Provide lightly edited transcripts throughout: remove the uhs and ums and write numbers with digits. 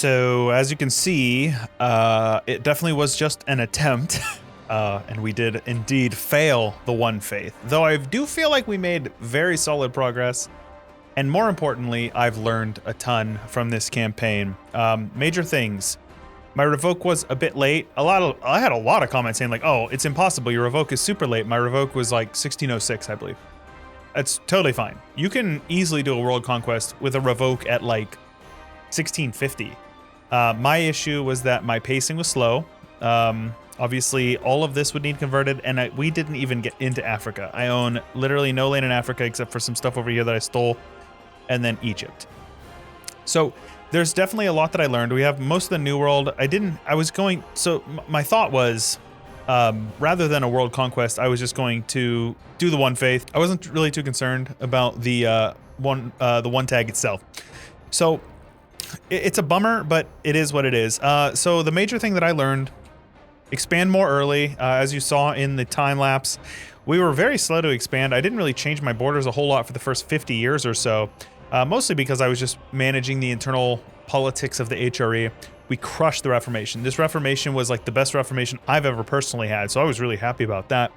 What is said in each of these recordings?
So as you can see, it definitely was just an attempt, and we did indeed fail the One Faith. Though I do feel like we made very solid progress, and more importantly, I've learned a ton from this campaign. Major things. My revoke was a bit late. I had a lot of comments saying like, "Oh, it's impossible. Your revoke is super late." My revoke was like 1606, I believe. That's totally fine. You can easily do a world conquest with a revoke at like 1650. My issue was that my pacing was slow. Obviously, all of this would need converted, and we didn't even get into Africa. I own literally no land in Africa except for some stuff over here that I stole, and then Egypt. So there's definitely a lot that I learned. We have most of the New World. My thought was, rather than a world conquest, I was just going to do the One Faith. I wasn't really too concerned about the one tag itself. So it's a bummer, but it is what it is. So the major thing that I learned, expand more early. As you saw in the time lapse, we were very slow to expand. I didn't really change my borders a whole lot for the first 50 years or so, mostly because I was just managing the internal politics of the HRE. We crushed the Reformation. This Reformation was like the best Reformation I've ever personally had, so I was really happy about that.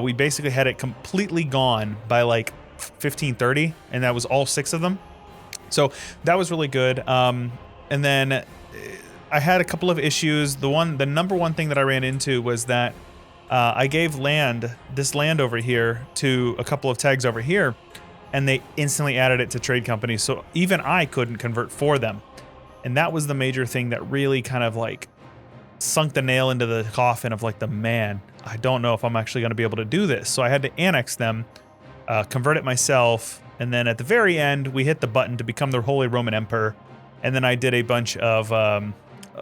We basically had it completely gone by like 1530, and that was all 6 of them. So that was really good. And then I had a couple of issues. The number one thing that I ran into was that I gave this land over here to a couple of tags over here, and they instantly added it to trade companies. So even I couldn't convert for them. And that was the major thing that really kind of like sunk the nail into the coffin of like I don't know if I'm actually going to be able to do this. So I had to annex them, convert it myself. And then at the very end, we hit the button to become the Holy Roman Emperor. And then I did a bunch of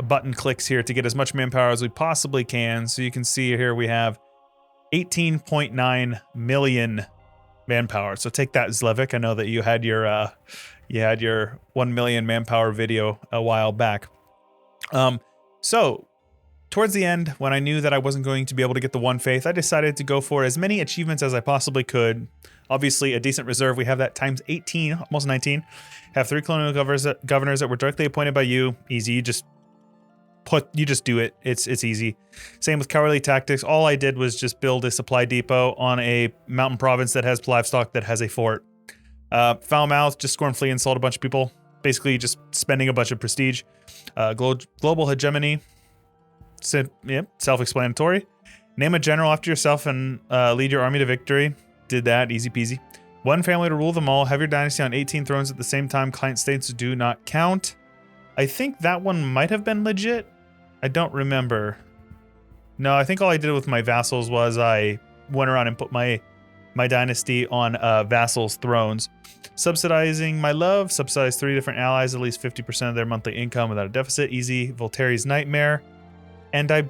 button clicks here to get as much manpower as we possibly can. So you can see here we have 18.9 million manpower. So take that, Zlevik. I know that you had your 1 million manpower video a while back. So towards the end, when I knew that I wasn't going to be able to get the One Faith, I decided to go for as many achievements as I possibly could. Obviously, a decent reserve. We have that times 18, almost 19. Have 3 colonial governors that were directly appointed by you. Easy. You just do it. It's easy. Same with cowardly tactics. All I did was just build a supply depot on a mountain province that has livestock that has a fort. Foul mouth, just scornfully insult a bunch of people. Basically, just spending a bunch of prestige. Global hegemony. Self-explanatory. Name a general after yourself and lead your army to victory. Did that, easy peasy. One family to rule them all. Have your dynasty on 18 thrones at the same time. Client states do not count. I think that one might have been legit. I don't remember. No, I think all I did with my vassals was I went around and put my dynasty on vassals' thrones. Subsidizing my love. Subsidize 3 different allies, at least 50% of their monthly income without a deficit. Easy. Voltaire's nightmare. And I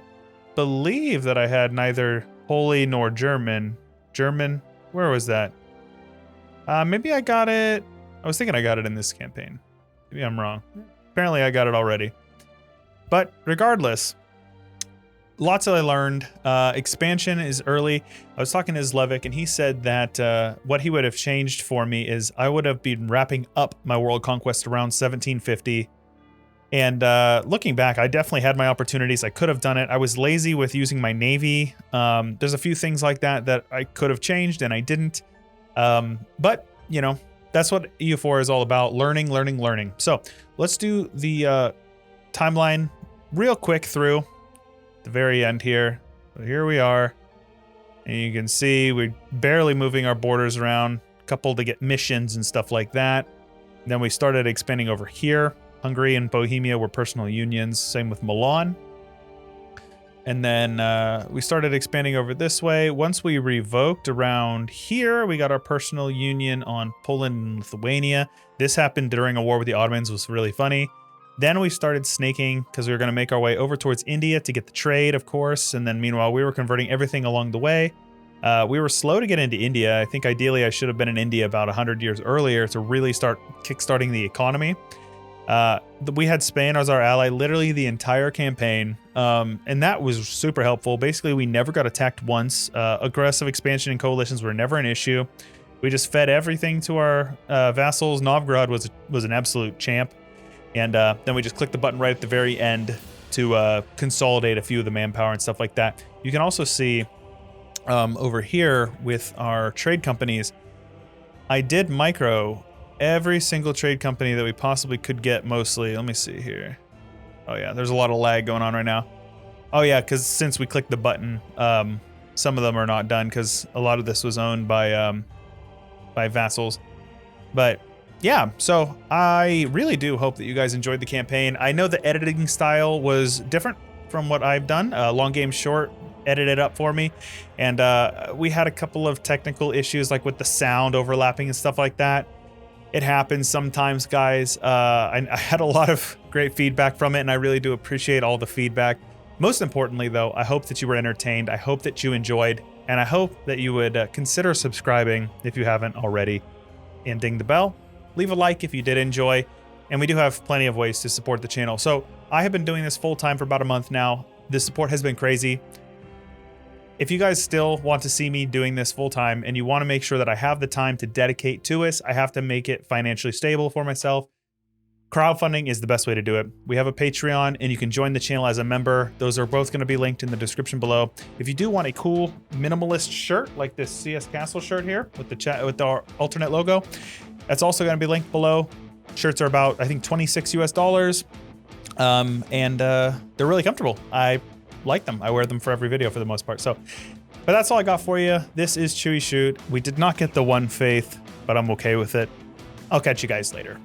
believe that I had neither holy nor German. Where was that? Maybe I got it. I was thinking I got it in this campaign. Maybe I'm wrong. Apparently I got it already. But regardless, lots that I learned. Expansion is early. I was talking to Zlevik, and he said that what he would have changed for me is I would have been wrapping up my world conquest around 1750. And looking back, I definitely had my opportunities. I could have done it. I was lazy with using my navy. There's a few things like that I could have changed, and I didn't. But, you know, that's what EU4 is all about. Learning. So let's do the timeline real quick through the very end here. So here we are. And you can see we're barely moving our borders around. A couple to get missions and stuff like that. And then we started expanding over here. Hungary and Bohemia were personal unions. Same with Milan. And then we started expanding over this way. Once we revoked around here, we got our personal union on Poland and Lithuania. This happened during a war with the Ottomans. It was really funny. Then we started snaking because we were going to make our way over towards India to get the trade, of course. And then meanwhile, we were converting everything along the way. We were slow to get into India. I think ideally I should have been in India about 100 years earlier to really start kickstarting the economy. We had Spain as our ally literally the entire campaign, and that was super helpful. Basically, we never got attacked once. Aggressive expansion and coalitions were never an issue. We just fed everything to our vassals. Novgorod was an absolute champ. And then we just click the button right at the very end to consolidate a few of the manpower and stuff like that. You can also see over here with our trade companies, I did micro every single trade company that we possibly could get mostly. Let me see here. Oh yeah, there's a lot of lag going on right now. Oh yeah, because since we clicked the button, some of them are not done because a lot of this was owned by vassals. But yeah, so I really do hope that you guys enjoyed the campaign. I know the editing style was different from what I've done. Long Game Short edited up for me, and we had a couple of technical issues like with the sound overlapping and stuff like that. It happens sometimes, guys. I had a lot of great feedback from it, and I really do appreciate all the feedback. Most importantly, though, I hope that you were entertained. I hope that you enjoyed, and I hope that you would consider subscribing if you haven't already, and ding the bell. Leave a like if you did enjoy, and we do have plenty of ways to support the channel. So I have been doing this full time for about a month now. The support has been crazy. If you guys still want to see me doing this full time and you want to make sure that I have the time to dedicate to this, I have to make it financially stable for myself. Crowdfunding is the best way to do it. We have a Patreon, and you can join the channel as a member. Those are both going to be linked in the description below. If you do want a cool minimalist shirt like this CS Castle shirt here with the alternate logo, that's also going to be linked below. Shirts are about, I think, $26 US. And they're really comfortable. I like them. I wear them for every video for the most part. So, but that's all I got for you. This is Chewyshoot. We did not get the One Faith, but I'm okay with it. I'll catch you guys later.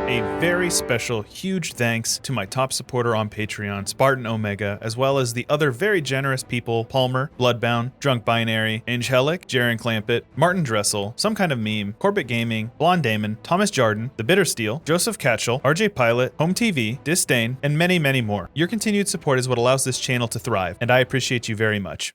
A very special, huge thanks to my top supporter on Patreon, Spartan Omega, as well as the other very generous people, Palmer, Bloodbound, Drunk Binary, Angelic, Jaren Clampett, Martin Dressel, Some Kind of Meme, Corbett Gaming, Blonde Damon, Thomas Jarden, The Bitter Steel, Joseph Catchell, RJ Pilot, Home TV, Disdain, and many, many more. Your continued support is what allows this channel to thrive, and I appreciate you very much.